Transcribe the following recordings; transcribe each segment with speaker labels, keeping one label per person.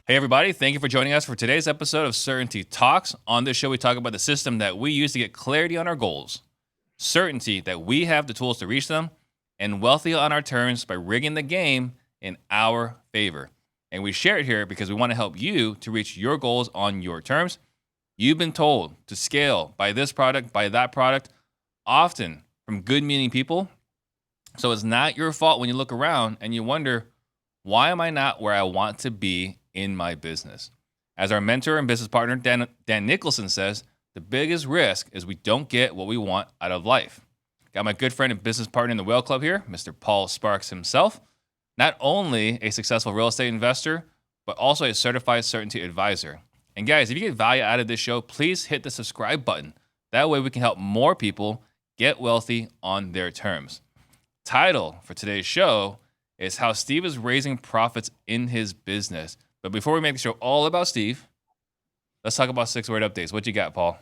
Speaker 1: Hey, everybody. Thank you for joining us for today's episode of Certainty Talks. On this show, we talk about the system that we use to get clarity on our goals, certainty that we have the tools to reach them, and wealthy on our terms by rigging the game in our favor. And we share it here because we want to help you to reach your goals on your terms. You've been told to scale, buy this product, buy that product, often from good meaning people. So it's not your fault when you look around and you wonder, why am I not where I want to be in my business? As our mentor and business partner, Dan Nicholson, says, the biggest risk is we don't get what we want out of life. Got my good friend and business partner in the Whale Club here, Mr. Paul Sparks himself. Not only a successful real estate investor, but also a certified certainty advisor. And guys, if you get value out of this show, please hit the subscribe button. That way we can help more people get wealthy on their terms. Title for today's show is How Steve is Raising Profits in His Business. But before we make the show all about Steve, let's talk about 6-word updates. What you got, Paul?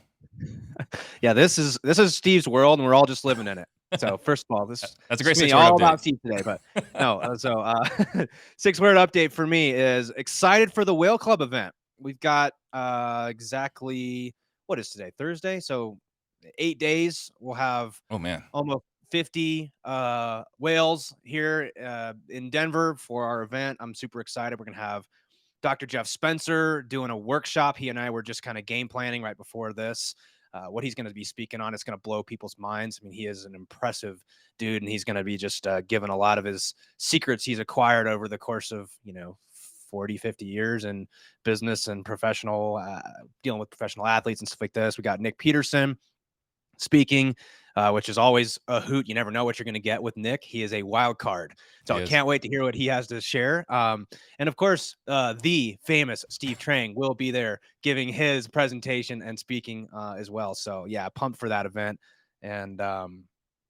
Speaker 2: Yeah, this is Steve's world, and we're all just living in it. So first of all, that's
Speaker 1: a great 6-word
Speaker 2: all
Speaker 1: update.
Speaker 2: about Steve today. But no, 6-word update for me is excited for the Whale Club event. We've got exactly, what is today? Thursday. So 8 days. We'll have almost 50 whales here in Denver for our event. I'm super excited. We're gonna have Dr. Jeff Spencer doing a workshop. He and I were just kind of game planning right before this. What he's going to be speaking on, it's going to blow people's minds. I mean, he is an impressive dude, and he's going to be just giving a lot of his secrets he's acquired over the course of, 40, 50 years in business and professional, dealing with professional athletes and stuff like this. We got Nick Peterson speaking, which is always a hoot. You never know what you're going to get with Nick. He is a wild card. So I can't wait to hear what he has to share. And of course, the famous Steve Trang will be there giving his presentation and speaking as well. So yeah, pumped for that event. And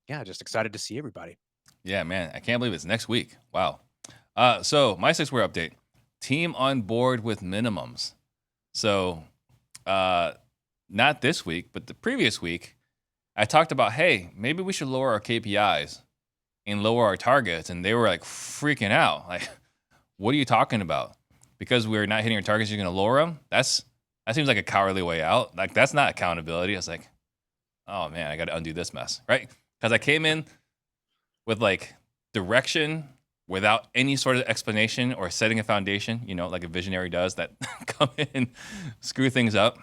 Speaker 2: yeah, just excited to see everybody.
Speaker 1: Yeah, man. I can't believe it's next week. Wow. So my 6-word update, team on board with minimums. So not this week, but the previous week, I talked about, hey, maybe we should lower our KPIs and lower our targets. And they were like freaking out. Like, what are you talking about? Because we're not hitting our targets, you're going to lower them? That seems like a cowardly way out. Like, that's not accountability. I was like, oh man, I got to undo this mess, right? Because I came in with like direction without any sort of explanation or setting a foundation, like a visionary does, that come in, screw things up.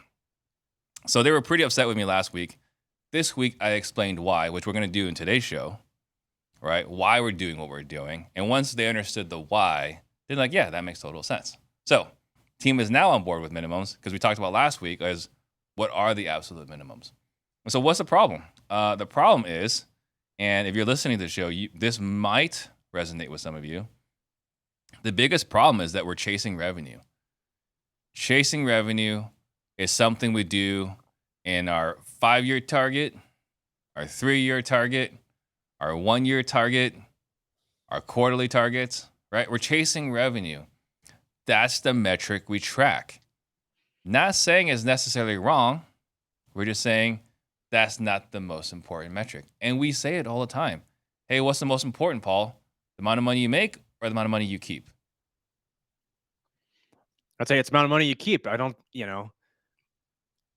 Speaker 1: So they were pretty upset with me last week. This week, I explained why, which we're going to do in today's show, right? Why we're doing what we're doing. And once they understood the why, they're like, yeah, that makes total sense. So team is now on board with minimums because we talked about last week as what are the absolute minimums. And so what's the problem? The problem is, and if you're listening to the show, this might resonate with some of you. The biggest problem is that we're chasing revenue. Chasing revenue is something we do in our 5-year target, our 3-year target, our 1-year target, our quarterly targets, right? We're chasing revenue. That's the metric we track. Not saying it's necessarily wrong. We're just saying that's not the most important metric. And we say it all the time. Hey, what's the most important, Paul? The amount of money you make or the amount of money you keep?
Speaker 2: I'd say it's the amount of money you keep. I don't,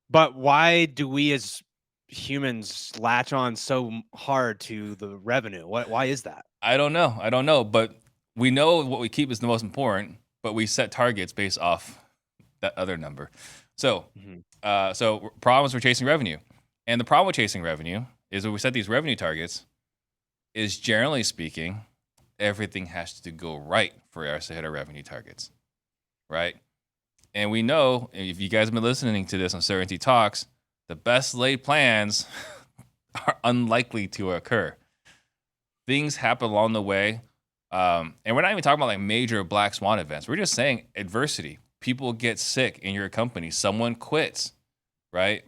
Speaker 2: But why do we as humans latch on so hard to the revenue? Why is that?
Speaker 1: I don't know. But we know what we keep is the most important, but we set targets based off that other number. So, so problems with chasing revenue. And the problem with chasing revenue is when we set these revenue targets is, generally speaking, everything has to go right for us to hit our revenue targets, right? And we know, if you guys have been listening to this on Certainty Talks, the best laid plans are unlikely to occur. Things happen along the way. And we're not even talking about like major black swan events. We're just saying adversity. People get sick in your company. Someone quits, right?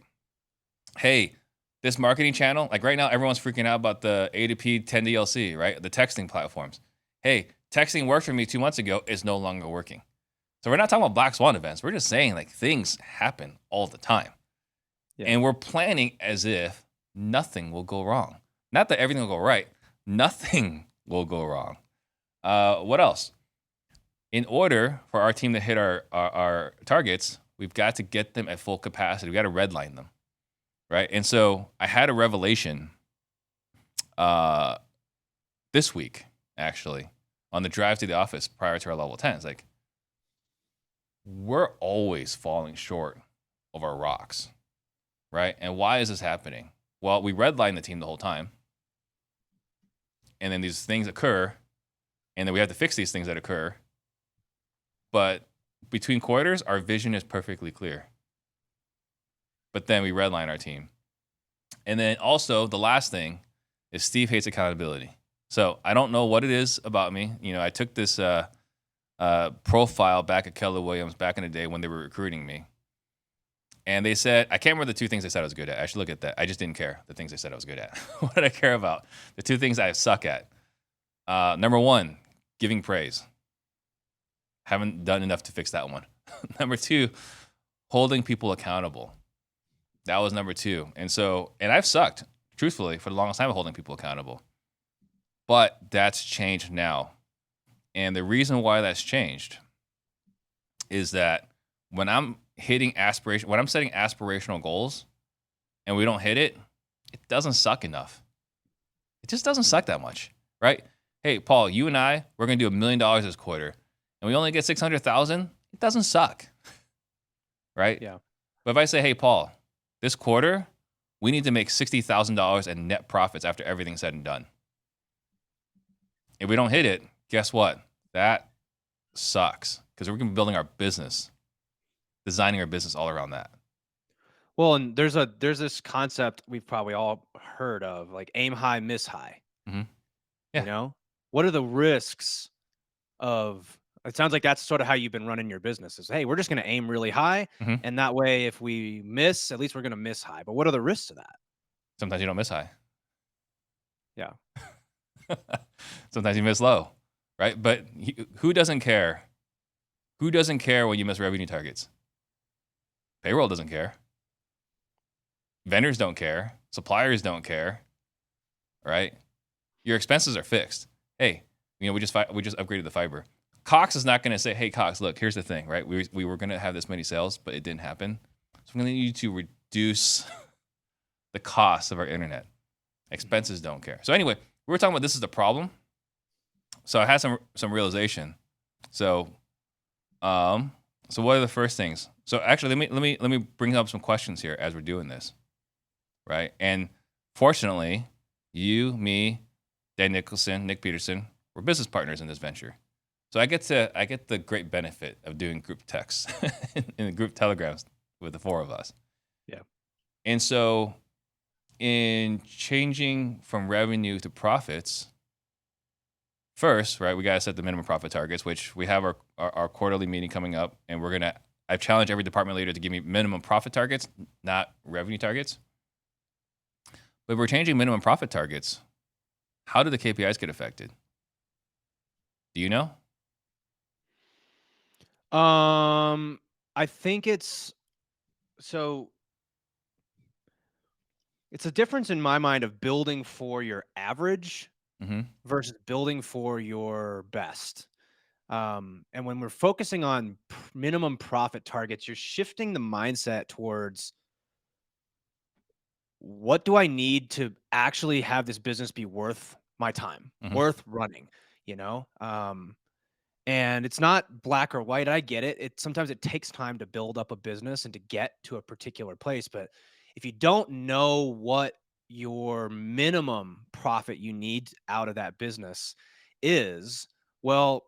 Speaker 1: Hey, this marketing channel, like right now, everyone's freaking out about the A2P 10DLC, right? The texting platforms. Hey, texting worked for me 2 months ago. It's no longer working. So we're not talking about black swan events. We're just saying like things happen all the time. Yeah. And we're planning as if nothing will go wrong. Not that everything will go right. Nothing will go wrong. What else? in order for our team to hit our targets, we've got to get them at full capacity. We got to redline them, right? And so I had a revelation this week, actually, on the drive to the office prior to our level 10. It's like, we're always falling short of our rocks, right? And why is this happening? Well, we redline the team the whole time, and then these things occur, and then we have to fix these things that occur. But between quarters, our vision is perfectly clear. But then we redline our team. And then also, the last thing is Steve hates accountability. So I don't know what it is about me. I took this profile back at Keller Williams back in the day when they were recruiting me. And they said, I can't remember the two things they said I was good at. I should look at that. I just didn't care the things they said I was good at. What did I care about? The two things I suck at. Number one, giving praise. Haven't done enough to fix that one. Number two, holding people accountable. That was number two. And I've sucked, truthfully, for the longest time of holding people accountable. But that's changed now. And the reason why that's changed is that when I'm setting aspirational goals and we don't hit it, it doesn't suck enough. It just doesn't suck that much, right? Hey, Paul, you and I, we're going to do $1 million this quarter, and we only get 600,000. It doesn't suck, right?
Speaker 2: Yeah.
Speaker 1: But if I say, hey, Paul, this quarter, we need to make $60,000 in net profits after everything's said and done. If we don't hit it, guess what? That sucks, because we're going to be building our business, designing our business all around that.
Speaker 2: Well, and there's this concept we've probably all heard of, like aim high, miss high.
Speaker 1: Mm-hmm. Yeah.
Speaker 2: What are the risks of? It sounds like that's sort of how you've been running your business. Is, hey, we're just going to aim really high, and that way, if we miss, at least we're going to miss high. But what are the risks to that?
Speaker 1: Sometimes you don't miss high.
Speaker 2: Yeah.
Speaker 1: Sometimes you miss low, right? But who doesn't care? Who doesn't care when you miss revenue targets? Payroll doesn't care. Vendors don't care. Suppliers don't care, right? Your expenses are fixed. Hey, we just upgraded the fiber. Cox is not going to say, hey, Cox, look, here's the thing, right? We were going to have this many sales, but it didn't happen. So I'm going to need you to reduce the cost of our internet. Expenses don't care. So anyway, we were talking about this is the problem. So I had some realization. So what are the first things? So actually, let me bring up some questions here as we're doing this, right? And fortunately, you, me, Dan Nicholson, Nick Peterson, we're business partners in this venture. So I get the great benefit of doing group texts and group telegrams with the four of us.
Speaker 2: Yeah.
Speaker 1: And so in changing from revenue to profits, first, right, we got to set the minimum profit targets, which we have our quarterly meeting coming up, and I've challenged every department leader to give me minimum profit targets, not revenue targets. But we're changing minimum profit targets. How do the KPIs get affected? Do you know?
Speaker 2: I think it's a difference in my mind of building for your average versus building for your best. And when we're focusing on minimum profit targets, you're shifting the mindset towards, what do I need to actually have this business be worth my time, worth running, and it's not black or white. I get it. Sometimes it takes time to build up a business and to get to a particular place. But if you don't know what your minimum profit you need out of that business is, well,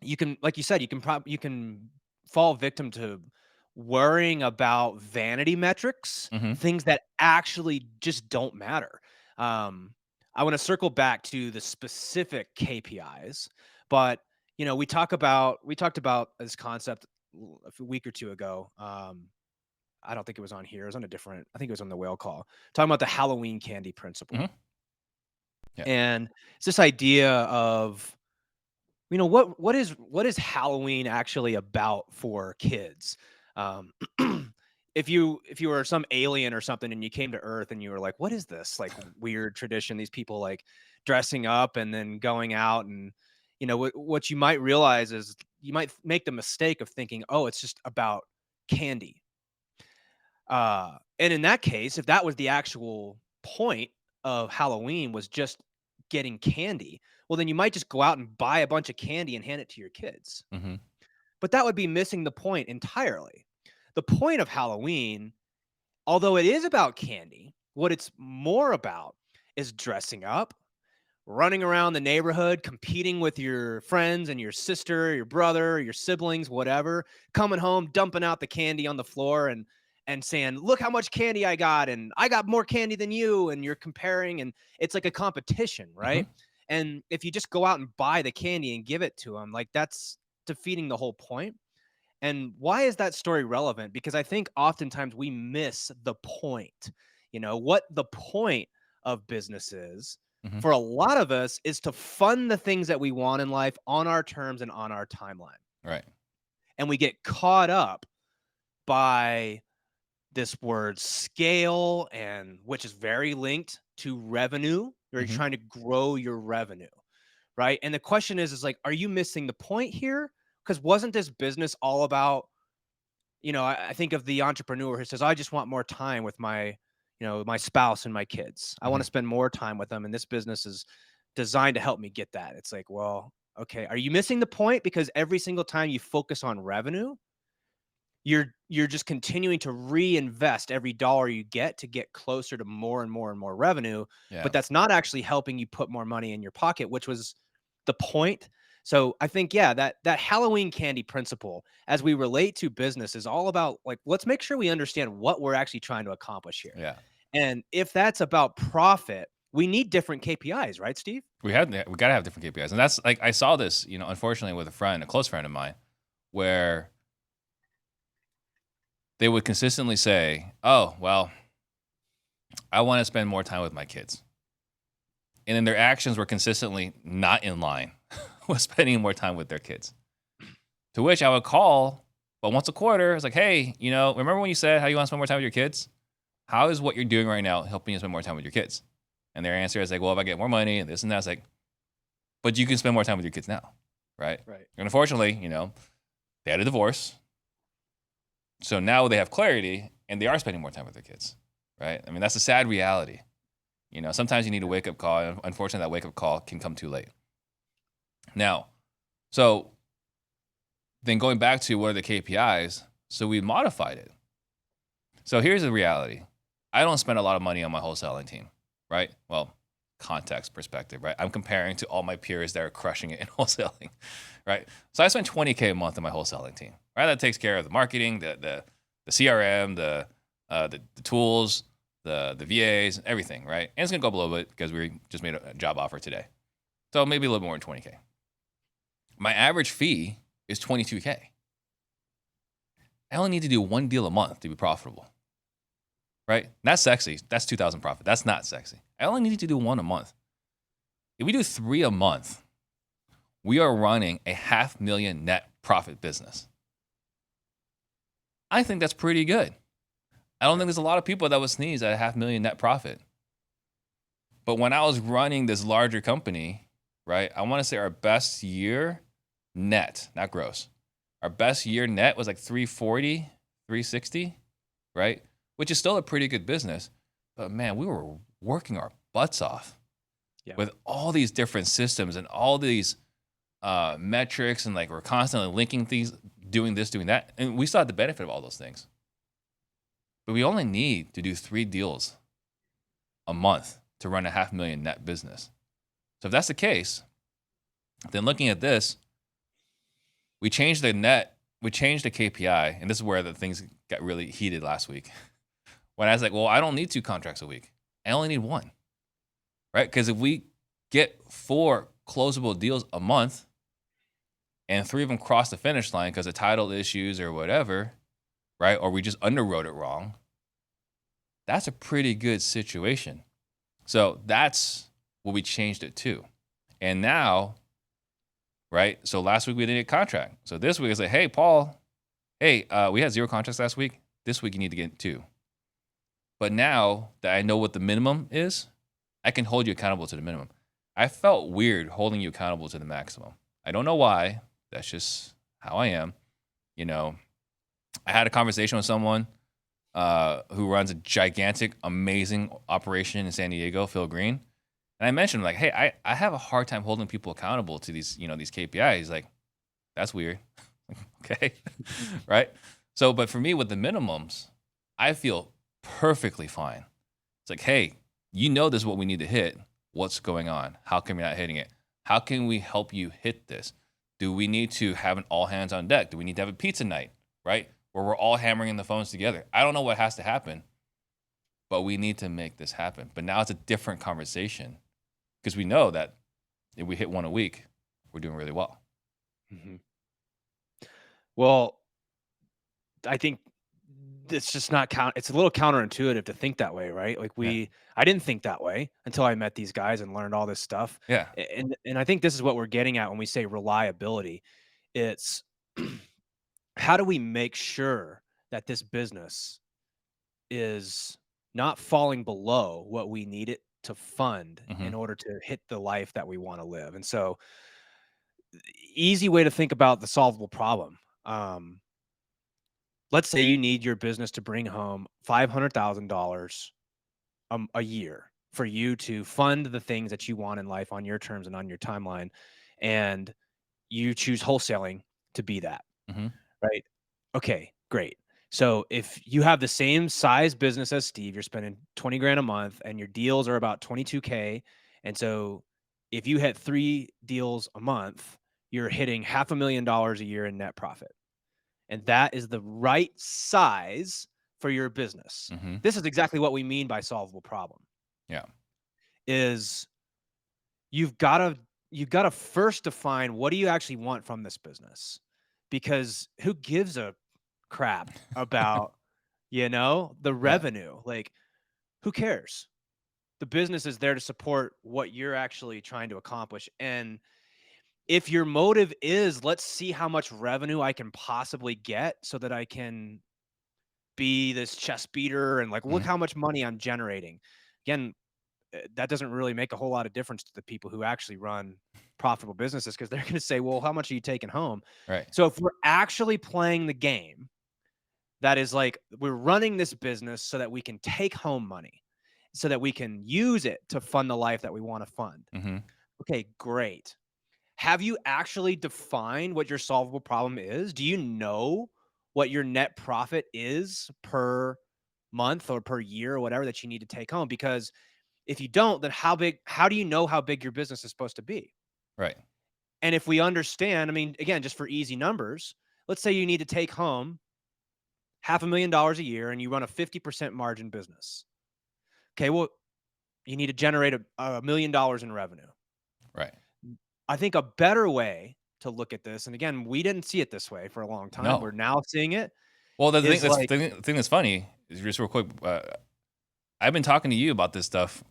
Speaker 2: you can, like you said, you can fall victim to worrying about vanity metrics, things that actually just don't matter. I want to circle back to the specific KPIs, but we talked about this concept a week or two ago. I don't think it was on here. It was on I think it was on the whale call, talking about the Halloween candy principle.
Speaker 1: Yeah.
Speaker 2: And it's this idea of, what is Halloween actually about for kids? If you were some alien or something and you came to Earth and you were like, what is this like weird tradition? These people like dressing up and then going out and what you might realize is you might make the mistake of thinking, oh, it's just about candy. And in that case, if that was the actual point of Halloween was just getting candy, well, then you might just go out and buy a bunch of candy and hand it to your kids.
Speaker 1: Mm-hmm.
Speaker 2: But that would be missing the point entirely. The point of Halloween, although it is about candy, what it's more about is dressing up, running around the neighborhood, competing with your friends and your sister, your brother, your siblings, whatever, coming home, dumping out the candy on the floor and saying, "Look how much candy I got, and I got more candy than you," and you're comparing, and it's like a competition,
Speaker 1: Mm-hmm.
Speaker 2: right? And if you just go out and buy the candy and give it to them, like that's defeating the whole point. And why is that story relevant? Because I think oftentimes we miss the point. What the point of business is
Speaker 1: Mm-hmm.
Speaker 2: for a lot of us is to fund the things that we want in life on our terms and on our timeline.
Speaker 1: Right.
Speaker 2: And we get caught up by this word scale, and which is very linked to revenue. You're
Speaker 1: Mm-hmm.
Speaker 2: trying to grow your revenue, right? And the question is like, are you missing the point here? Because wasn't this business all about, I think of the entrepreneur who says, I just want more time with my spouse and my kids. I want
Speaker 1: Mm-hmm.
Speaker 2: to spend more time with them. And this business is designed to help me get that. It's like, well, okay, are you missing the point? Because every single time you focus on revenue, you're just continuing to reinvest every dollar you get to get closer to more and more and more revenue,
Speaker 1: Yeah.
Speaker 2: but that's not actually helping you put more money in your pocket, which was the point. So I think, yeah, that Halloween candy principle as we relate to business is all about, like, let's make sure we understand what we're actually trying to accomplish here.
Speaker 1: Yeah.
Speaker 2: And if that's about profit, we need different KPIs, right, Steve?
Speaker 1: We gotta have different KPIs, and that's like I saw this, unfortunately, with a close friend of mine, where they would consistently say, "Oh, well, I want to spend more time with my kids," and then their actions were consistently not in line with spending more time with their kids. To which I would call, but once a quarter, it's like, "Hey, remember when you said how you want to spend more time with your kids? How is what you're doing right now helping you spend more time with your kids?" And their answer is like, "Well, if I get more money and this and that," it's like, "But you can spend more time with your kids now, right?"
Speaker 2: Right.
Speaker 1: And unfortunately, they had a divorce. So now they have clarity and they are spending more time with their kids, right? I mean, that's a sad reality. Sometimes you need a wake up call. And unfortunately, that wake up call can come too late. Now, so then going back to what are the KPIs? So we modified it. So here's the reality. I don't spend a lot of money on my wholesaling team, right? Well, context perspective, right? I'm comparing to all my peers that are crushing it in wholesaling, right? So I spend $20K a month on my wholesaling team, right? That takes care of the marketing, the CRM, the tools, the VAs, everything, right? And it's gonna go up a little bit because we just made a job offer today, so maybe a little more than 20K. My average fee is 22K. I only need to do one deal a month to be profitable, right? That's sexy. That's 2,000 profit. That's not sexy. I only need to do one a month. If we do 3 a month, we are running a $500,000 net profit business. I think that's pretty good. I don't think there's a lot of people that would sneeze at a $500,000 net profit. But when I was running this larger company, right, I want to say our best year net, not gross, our best year net was like 340, 360, right? Which is still a pretty good business. But man, we were working our butts off with all these different systems and all these metrics, and like we're constantly linking things, doing this, doing that. And we still had the benefit of all those things. But we only need to do 3 deals a month to run a $500,000 net business. So if that's the case, then looking at this, we changed the KPI, and this is where the things got really heated last week. When I was like, well, I don't need 2 contracts a week. I only need 1, right? Because if we get 4 closable deals a month and 3 of them cross the finish line because of title issues or whatever, right? Or we just underwrote it wrong, that's a pretty good situation. So that's what we changed it to. And now, right? So last week we didn't get a contract. So this week it's like, hey, Paul, we had 0 contracts last week. This week you need to get 2. But now that I know what the minimum is, I can hold you accountable to the minimum. I felt weird holding you accountable to the maximum. I don't know why. That's just how I am. You know, I had a conversation with someone who runs a gigantic, amazing operation in San Diego, Phil Green. And I mentioned like, hey, I have a hard time holding people accountable to these, these KPIs. He's like, that's weird. Okay. Right. So, but for me with the minimums, I feel perfectly fine. It's like, hey, this is what we need to hit. What's going on? How come you're not hitting it? How can we help you hit this? Do we need to have an all hands on deck? Do we need to have a pizza night, right? Where we're all hammering in the phones together. I don't know what has to happen, but we need to make this happen. But now it's a different conversation because we know that if we hit one a week, we're doing really well.
Speaker 2: Mm-hmm. Well, I think it's just not it's a little counterintuitive to think that way, right? Like I didn't think that way until I met these guys and learned all this stuff.
Speaker 1: Yeah.
Speaker 2: And I think this is what we're getting at when we say reliability. It's how do we make sure that this business is not falling below what we need it to fund in order to hit the life that we want to live? And so easy way to think about the solvable problem. Let's say you need your business to bring home $500,000 a year for you to fund the things that you want in life on your terms and on your timeline. And you choose wholesaling to be that, right? Okay, great. So if you have the same size business as Steve, you're spending 20 grand a month and your deals are about 22K. And so if you hit 3 deals a month, you're hitting $500,000 a year in net profit. And that is the right size for your business. This is exactly what we mean by solvable problem.
Speaker 1: Yeah.
Speaker 2: Is you've got to first define what do you actually want from this business? Because who gives a crap about, the revenue? Like, who cares? The business is there to support what you're actually trying to accomplish. And if your motive is, let's see how much revenue I can possibly get so that I can be this chess beater and look how much money I'm generating. Again, that doesn't really make a whole lot of difference to the people who actually run profitable businesses because they're going to say, well, how much are you taking home?
Speaker 1: Right.
Speaker 2: So if we're actually playing the game, that is we're running this business so that we can take home money, so that we can use it to fund the life that we want to fund. Okay, great. Have you actually defined what your solvable problem is? Do you know what your net profit is per month or per year or whatever that you need to take home? Because if you don't, then how do you know how big your business is supposed to be?
Speaker 1: Right.
Speaker 2: And if we understand, I mean, again, just for easy numbers, let's say you need to take home $500,000 a year and you run a 50% margin business. Okay, well, you need to generate $1 million in revenue.
Speaker 1: Right.
Speaker 2: I think a better way to look at this, and again, we didn't see it this way for a long time.
Speaker 1: No.
Speaker 2: We're now seeing it.
Speaker 1: Well, the thing that's funny is just real quick. I've been talking to you about this stuff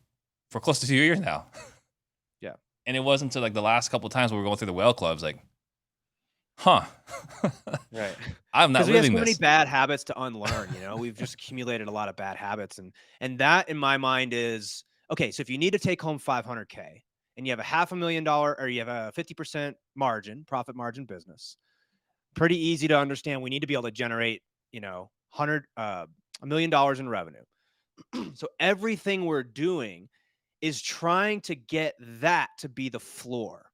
Speaker 1: for close to 2 years now.
Speaker 2: Yeah.
Speaker 1: And it wasn't until the last couple of times we were going through the whale clubs, huh?
Speaker 2: Right.
Speaker 1: I'm not living this.
Speaker 2: We have so many bad habits to unlearn. We've just accumulated a lot of bad habits, and that in my mind is okay. So if you need to take home $500K and you have a $500,000 or you have a 50% profit margin business, pretty easy to understand. We need to be able to generate, $1 million in revenue. So everything we're doing is trying to get that to be the floor.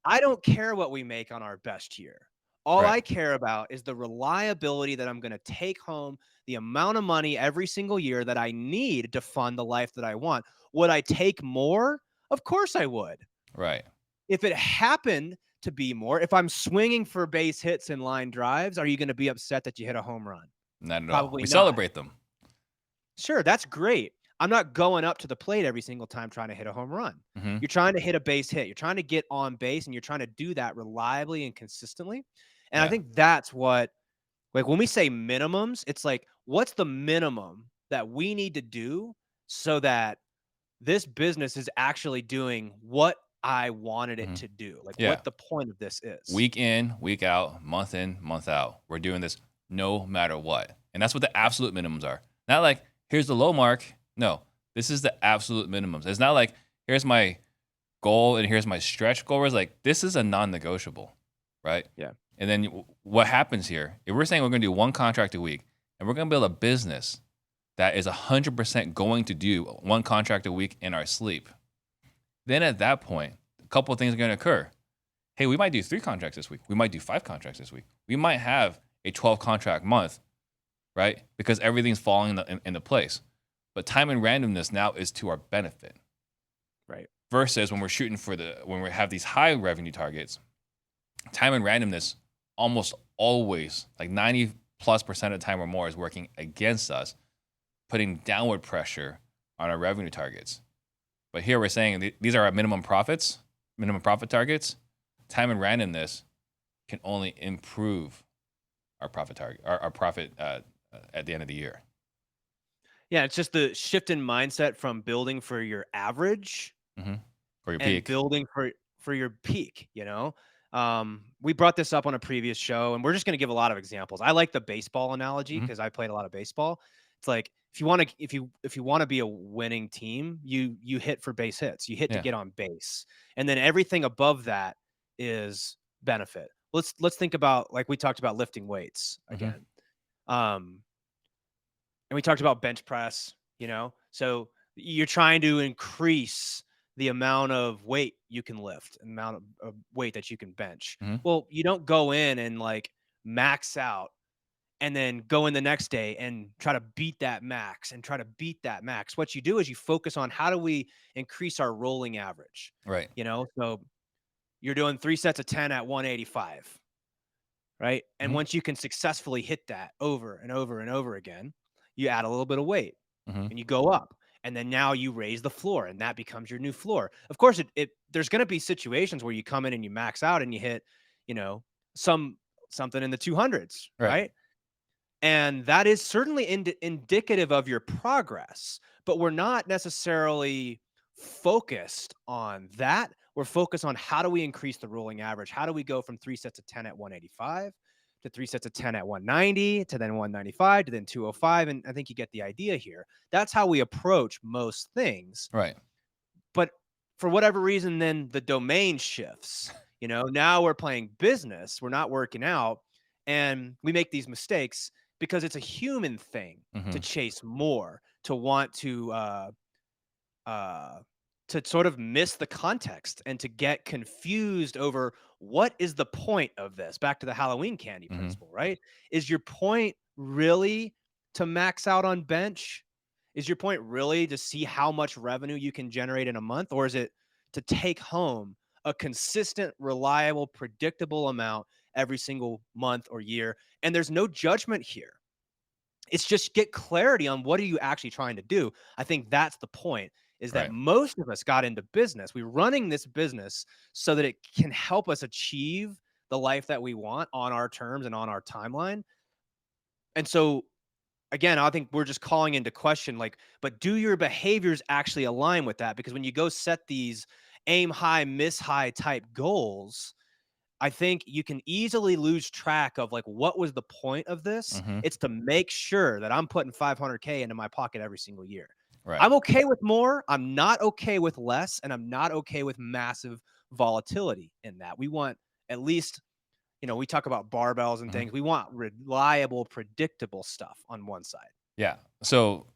Speaker 2: I don't care what we make on our best year. All I care about is the reliability that I'm going to take home, the amount of money every single year that I need to fund the life that I want. Would I take more? Of course I would.
Speaker 1: Right.
Speaker 2: If it happened to be more, if I'm swinging for base hits and line drives, are you going to be upset that you hit a home run?
Speaker 1: Not at all.
Speaker 2: Probably
Speaker 1: We
Speaker 2: not.
Speaker 1: celebrate them.
Speaker 2: Sure, that's great. I'm not going up to the plate every single time trying to hit a home run. You're trying to hit a base hit. You're trying to get on base, and you're trying to do that reliably and consistently. And I think that's what, when we say minimums, it's what's the minimum that we need to do so that this business is actually doing what I wanted it to do? What the point of this is.
Speaker 1: Week in, week out, month in, month out. We're doing this no matter what. And that's what the absolute minimums are. Not here's the low mark. No, this is the absolute minimums. It's not here's my goal and here's my stretch goal. It's like, this is a non-negotiable, right?
Speaker 2: Yeah.
Speaker 1: And then what happens here? If we're saying we're going to do one contract a week and we're going to build a business that is 100% going to do one contract a week in our sleep, then at that point, a couple of things are going to occur. Hey, we might do 3 contracts this week. We might do 5 contracts this week. We might have a 12 contract month, right? Because everything's falling into place. But time and randomness now is to our benefit.
Speaker 2: Right.
Speaker 1: Versus when we're shooting when we have these high revenue targets, time and randomness almost always, like 90+% of the time or more, is working against us, putting downward pressure on our revenue targets. But here we're saying these are our minimum profit targets. Time and randomness can only improve our profit target, our profit at the end of the year.
Speaker 2: Yeah, it's just the shift in mindset from building for your average
Speaker 1: For your
Speaker 2: and
Speaker 1: peak.
Speaker 2: building for your peak, we brought this up on a previous show, and we're just going to give a lot of examples. I like the baseball analogy because I played a lot of baseball. It's like, if you want to be a winning team, you hit for base hits. You hit to get on base, and then everything above that is benefit. Let's think about, like we talked about, lifting weights again. And we talked about bench press, so you're trying to increase the amount of weight you can lift, amount of weight that you can bench. Well, you don't go in and like max out and then go in the next day and try to beat that max and try to beat that max. What you do is you focus on, how do we increase our rolling average?
Speaker 1: Right.
Speaker 2: So you're doing 3 sets of 10 at 185, right? And once you can successfully hit that over and over and over again, you add a little bit of weight and you go up. And then now you raise the floor, and that becomes your new floor. Of course, there's going to be situations where you come in and you max out and you hit, something in the 200s, right? And that is certainly indicative of your progress, but we're not necessarily focused on that. We're focused on, how do we increase the rolling average? How do we go from 3 sets of 10 at 185 to 3 sets of 10 at 190 to then 195 to then 205? And I think you get the idea here. That's how we approach most things.
Speaker 1: Right.
Speaker 2: But for whatever reason, then the domain shifts. Now we're playing business. We're not working out. And we make these mistakes because it's a human thing to chase more, to want to sort of miss the context and to get confused over, what is the point of this? Back to the Halloween candy principle, right? Is your point really to max out on bench? Is your point really to see how much revenue you can generate in a month? Or is it to take home a consistent, reliable, predictable amount every single month or year? And there's no judgment here. It's just get clarity on, what are you actually trying to do? I think that's the point, is that most of us got into business. We're running this business so that it can help us achieve the life that we want on our terms and on our timeline. And so, again, I think we're just calling into question, but do your behaviors actually align with that? Because when you go set these aim high, miss high type goals, I think you can easily lose track of, what was the point of this? It's to make sure that I'm putting 500K into my pocket every single year.
Speaker 1: Right.
Speaker 2: I'm okay with more. I'm not okay with less, and I'm not okay with massive volatility in that. We want, at least, we talk about barbells and things. We want reliable, predictable stuff on one side.
Speaker 1: Yeah. So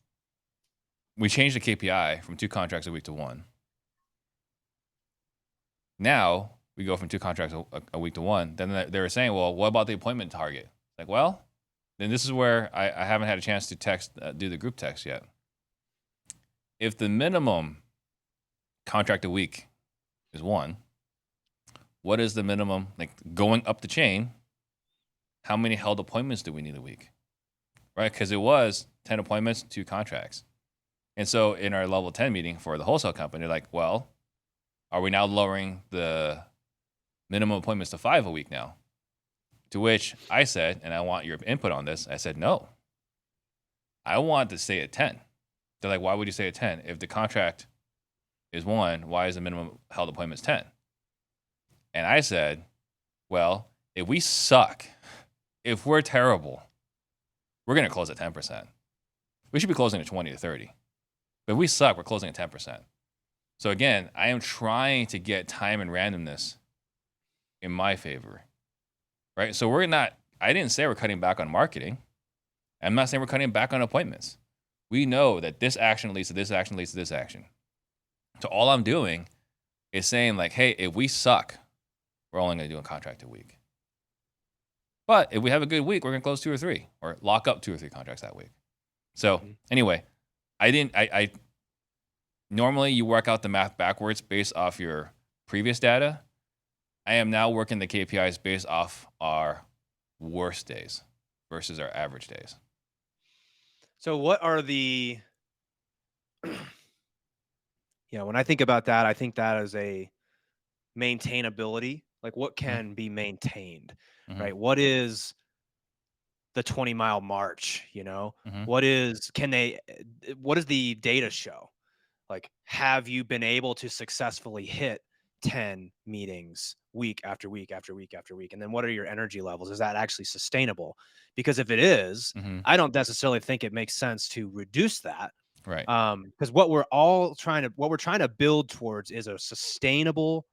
Speaker 1: we changed the KPI from 2 contracts a week to 1. Now we go from 2 contracts a week to 1. Then they were saying, well, what about the appointment target? Like, well, then this is where I haven't had a chance to do the group text yet. If the minimum contract a week is 1, what is the minimum, going up the chain? How many held appointments do we need a week? Right? Because it was 10 appointments, 2 contracts. And so in our level 10 meeting for the wholesale company, they're like, well, are we now lowering the minimum appointments to 5 a week now? To which I said, and I want your input on this, I said, no. I want to stay at 10. They're like, why would you stay at 10? If the contract is 1, why is the minimum held appointments 10? And I said, well, if we suck, if we're terrible, we're going to close at 10%. We should be closing at 20 to 30. But if we suck, we're closing at 10%. So again, I am trying to get time and randomness in my favor, right? So I didn't say we're cutting back on marketing. I'm not saying we're cutting back on appointments. We know that this action leads to this action leads to this action. So all I'm doing is saying like, hey, if we suck, we're only going to do a contract a week. But if we have a good week, we're going to close 2 or 3 or lock up 2 or 3 contracts that week. So anyway, I normally you work out the math backwards based off your previous data. I am now working the KPIs based off our worst days versus our average days.
Speaker 2: So what are the when I think about that, I think that is a maintainability. Like what can be maintained,
Speaker 1: Mm-hmm.
Speaker 2: right? What is the 20-mile march,
Speaker 1: Mm-hmm.
Speaker 2: What is what does the data show? Like, have you been able to successfully hit 10 meetings week after week after week after week? And then what are your energy levels? Is that actually sustainable? Because if it is,
Speaker 1: Mm-hmm.
Speaker 2: I don't necessarily think it makes sense to reduce that.
Speaker 1: Right.
Speaker 2: Because what we're trying to build towards is a sustainable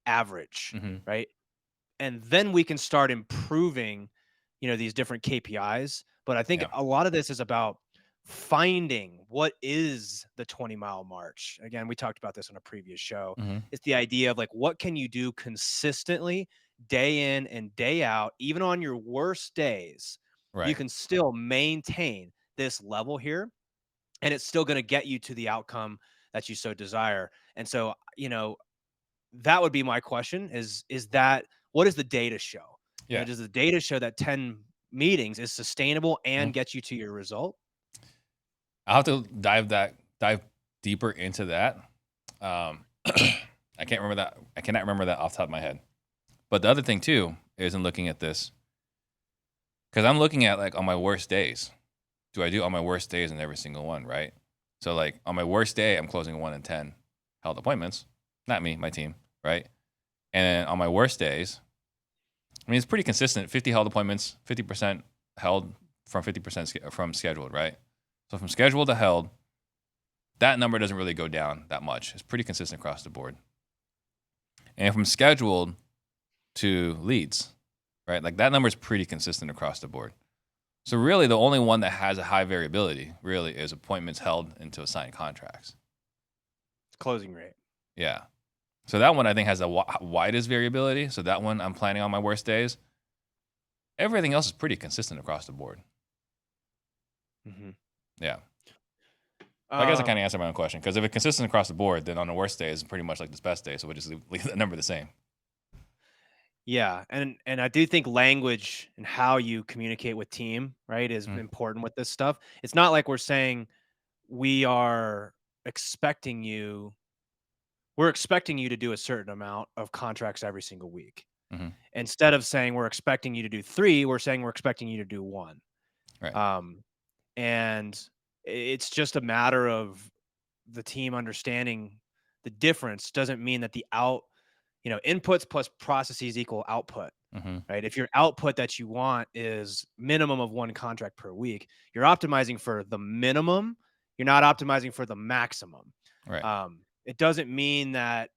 Speaker 2: average,
Speaker 1: Mm-hmm.
Speaker 2: right? And then we can start improving, these different KPIs. But I think
Speaker 1: Yeah.
Speaker 2: a lot of this is about finding what is the 20-mile march. Again, we talked about this on a previous show.
Speaker 1: Mm-hmm.
Speaker 2: It's the idea of like, what can you do consistently day in and day out, even on your worst days, you
Speaker 1: Right.
Speaker 2: can still maintain this level here, and it's still going to get you to the outcome that you so desire. And so, that would be my question is that what does the data show?
Speaker 1: Yeah.
Speaker 2: Does the data show that 10 meetings is sustainable
Speaker 1: Mm-hmm.
Speaker 2: and gets you to your result?
Speaker 1: I'll have to dive deeper into that. I can't remember that. I cannot remember that off the top of my head. But the other thing too is in looking at this, because I'm looking at like on my worst days. Do I do on my worst days in every single one, right? So like on my worst day, I'm closing 1 in 10 held appointments. Not me, my team, right? And then on my worst days, I mean it's pretty consistent. 50 held appointments, 50% held from 50% from scheduled, right? So from scheduled to held, that number doesn't really go down that much. It's pretty consistent across the board. And from scheduled to leads, right? Like that number is pretty consistent across the board. So really the only one that has a high variability really is appointments held into assigned contracts.
Speaker 2: Closing rate.
Speaker 1: Yeah. So that one I think has the widest variability. So that one I'm planning on my worst days. Everything else is pretty consistent across the board.
Speaker 2: Mm-hmm.
Speaker 1: Yeah. I guess I kind of answered my own question because if it's consistent across the board, then on the worst day is pretty much like this best day. So we just leave the number the same.
Speaker 2: Yeah, and I do think language and how you communicate with team, right, is important with this stuff. It's not like we're saying we are expecting you we're expecting you to do a certain amount of contracts every single week.
Speaker 1: Mm-hmm.
Speaker 2: Instead of saying we're expecting you to do 3, we're saying we're expecting you to do 1.
Speaker 1: Right.
Speaker 2: And it's just a matter of the team understanding the difference doesn't mean that inputs plus processes equal output,
Speaker 1: Mm-hmm.
Speaker 2: right? If your output that you want is minimum of 1 contract per week, you're optimizing for the minimum. You're not optimizing for the maximum.
Speaker 1: Right.
Speaker 2: It doesn't mean that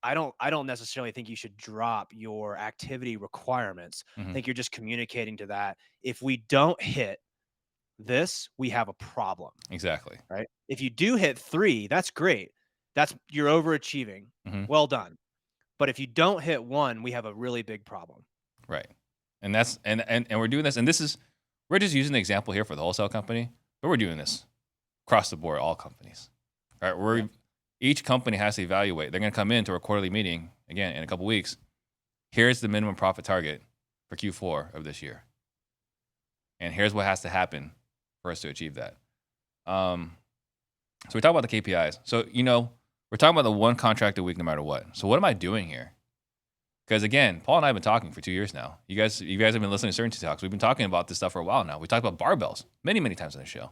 Speaker 2: I don't necessarily think you should drop your activity requirements. I
Speaker 1: Mm-hmm.
Speaker 2: think you're just communicating to that. If we don't hit this, we have a problem.
Speaker 1: Exactly.
Speaker 2: Right? If you do hit 3, that's great. You're overachieving.
Speaker 1: Mm-hmm.
Speaker 2: Well done. But if you don't hit 1, we have a really big problem.
Speaker 1: Right. And that's and we're doing this, and we're just using the example here for the wholesale company, but we're doing this across the board, all companies. Right. Each company has to evaluate. They're going to come into our quarterly meeting again in a couple weeks. Here's the minimum profit target for Q4 of this year. And here's what has to happen for us to achieve that. So we talk about the KPIs. So, we're talking about the 1 contract a week no matter what. So what am I doing here? Because again, Paul and I have been talking for 2 years now. You guys have been listening to CertaintyTalks. We've been talking about this stuff for a while now. We talked about barbells many, many times on the show.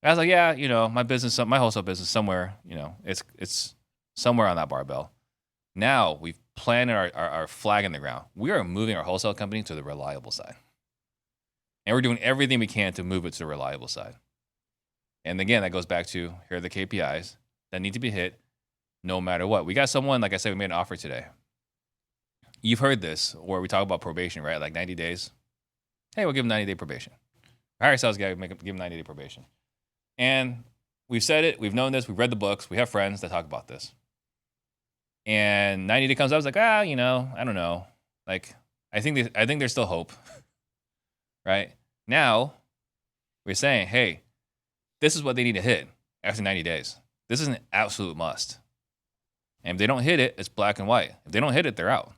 Speaker 1: And I was like, yeah, my business, my wholesale business somewhere, it's somewhere on that barbell. Now we've planted our flag in the ground. We are moving our wholesale company to the reliable side. And we're doing everything we can to move it to the reliable side. And again, that goes back to here are the KPIs that need to be hit. no matter what. We got someone, like I said, we made an offer today. You've heard this, where we talk about probation, right? Like 90 days. Hey, we'll give him 90-day probation. Hire a sales guy, give him 90-day probation. And we've said it, we've known this, we've read the books, we have friends that talk about this. And 90-day comes up, I was like, I don't know. Like, I think there's still hope, right? Now, we're saying, hey, this is what they need to hit after 90 days. This is an absolute must. And if they don't hit it, it's black and white. If they don't hit it, they're out.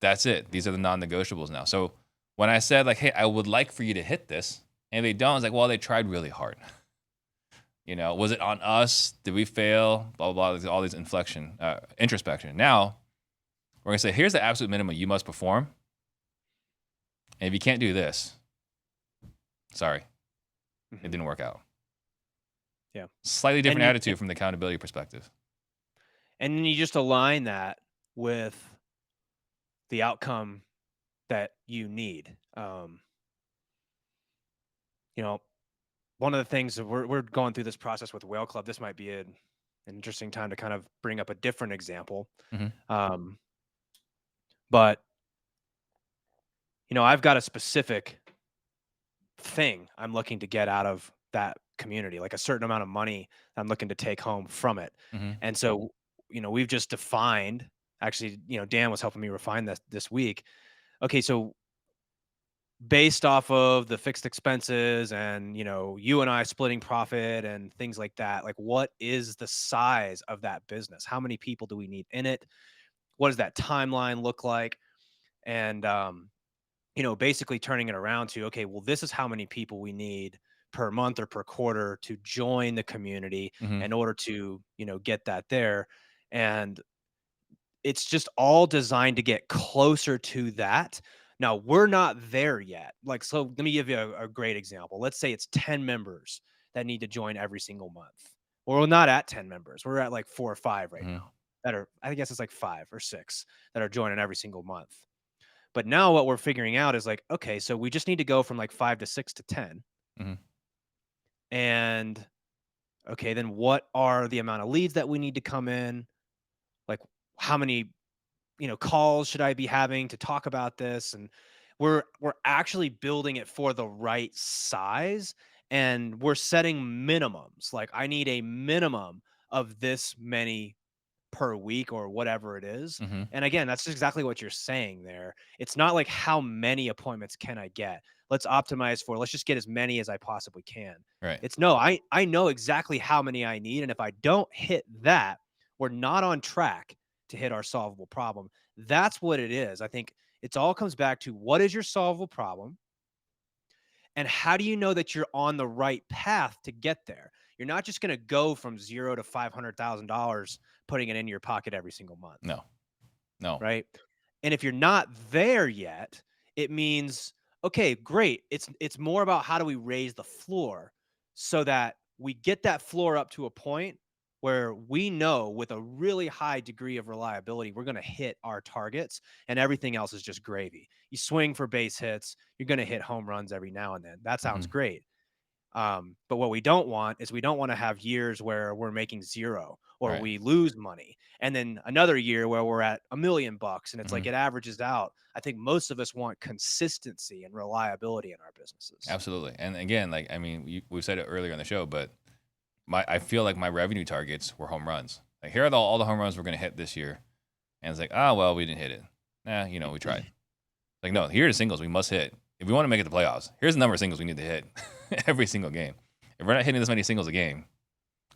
Speaker 1: That's it. These are the non-negotiables now. So when I said, like, hey, I would like for you to hit this, and they don't, it's like, well, they tried really hard. Was it on us? Did we fail? Blah, blah, blah, all these introspection. Now, we're going to say, here's the absolute minimum you must perform. And if you can't do this, sorry, it didn't work out.
Speaker 2: Yeah.
Speaker 1: Slightly different attitude from the accountability perspective.
Speaker 2: And then you just align that with the outcome that you need. One of the things that we're going through this process with Whale Club, this might be an interesting time to kind of bring up a different example. But I've got a specific thing I'm looking to get out of that community, like a certain amount of money I'm looking to take home from it. And so, we've just defined, actually, Dan was helping me refine this week. Okay, so based off of the fixed expenses and, you and I splitting profit and things like that, like, what is the size of that business? How many people do we need in it? What does that timeline look like? And, basically turning it around to, okay, well, this is how many people we need per month or per quarter to join the community in order to, get that there. And it's just all designed to get closer to that. Now, we're not there yet. Like, so let me give you a great example. Let's say it's 10 members that need to join every single month. Well, we're not at 10 members. We're at like 4 or 5 right now that are, I guess it's like 5 or 6 that are joining every single month. But now what we're figuring out is like, okay, so we just need to go from like 5 to 6 to 10. And okay, then what are the amount of leads that we need to come in? Like, how many calls should I be having to talk about this? And we're actually building it for the right size, and we're setting minimums. Like, I need a minimum of this many per week or whatever it is. And again, that's exactly what you're saying there. It's not like, how many appointments can I get? Let's optimize for, let's just get as many as I possibly can.
Speaker 1: Right.
Speaker 2: It's no, I know exactly how many I need. And if I don't hit that, we're not on track to hit our solvable problem. That's what it is. I think it all comes back to, what is your solvable problem? And how do you know that you're on the right path to get there? You're not just going to go from $0 to $500,000 putting it in your pocket every single month.
Speaker 1: No.
Speaker 2: Right. And if you're not there yet, it means, okay, great. It's more about, how do we raise the floor so that we get that floor up to a point where we know with a really high degree of reliability, we're going to hit our targets, and everything else is just gravy. You swing for base hits, you're going to hit home runs every now and then. That sounds great. But what we don't want is, we don't want to have years where we're making 0 or we lose money, and then another year where we're at $1 million and it's like it averages out. I think most of us want consistency and reliability in our businesses.
Speaker 1: Absolutely. And again, like, I mean, we've said it earlier in the show, but I feel like my revenue targets were home runs. Like, here are all the home runs we're going to hit this year. And it's like, well, we didn't hit it. We tried. Like, no, here are the singles we must hit. If we want to make it to the playoffs, here's the number of singles we need to hit every single game. If we're not hitting this many singles a game,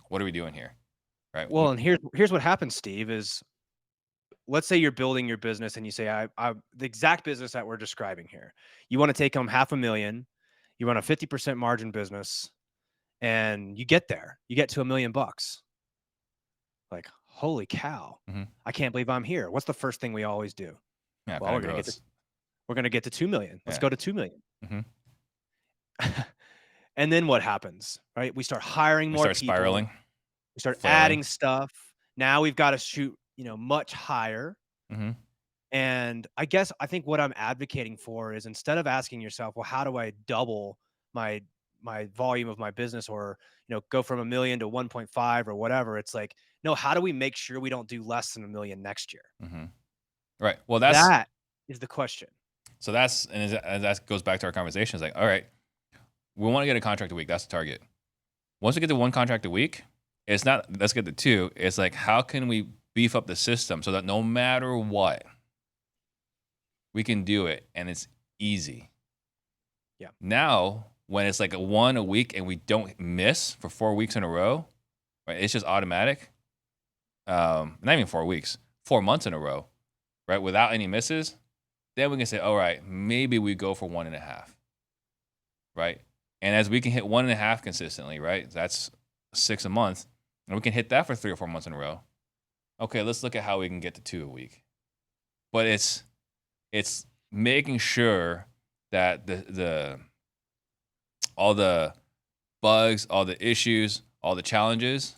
Speaker 1: what are we doing here? Right.
Speaker 2: Well, and here's what happens, Steve, is, let's say you're building your business and you say, I the exact business that we're describing here. You want to take home $500,000, you run a 50% margin business, and you get there. You get to $1 million. Like, holy cow. I can't believe I'm here. What's the first thing we always do?
Speaker 1: Yeah,
Speaker 2: well, we're going to get to 2 million. Let's go to 2 million. And then what happens, right? We start hiring more people.
Speaker 1: Spiraling.
Speaker 2: We start adding stuff. Now we've got to shoot, much higher. And I think what I'm advocating for is, instead of asking yourself, well, how do I double my my volume of my business, or go from 1 million to 1.5 or whatever. It's like, no, how do we make sure we don't do less than 1 million next year?
Speaker 1: Mm-hmm. Right. Well,
Speaker 2: That is the question.
Speaker 1: so and that goes back to our conversation. It's like, all right, we want to get a contract a week. That's the target. Once we get to 1 contract a week, it's not let's get to 2. It's like, how can we beef up the system so that no matter what, we can do it and it's easy.
Speaker 2: Yeah.
Speaker 1: Now, when it's like a 1 a week and we don't miss for 4 weeks in a row, right? It's just automatic. Not even 4 weeks, 4 months in a row, right? Without any misses, then we can say, all right, maybe we go for 1.5, right? And as we can hit 1.5 consistently, right? That's 6 a month, and we can hit that for 3 or 4 months in a row. Okay, let's look at how we can get to 2 a week. But it's making sure that all the bugs, all the issues, all the challenges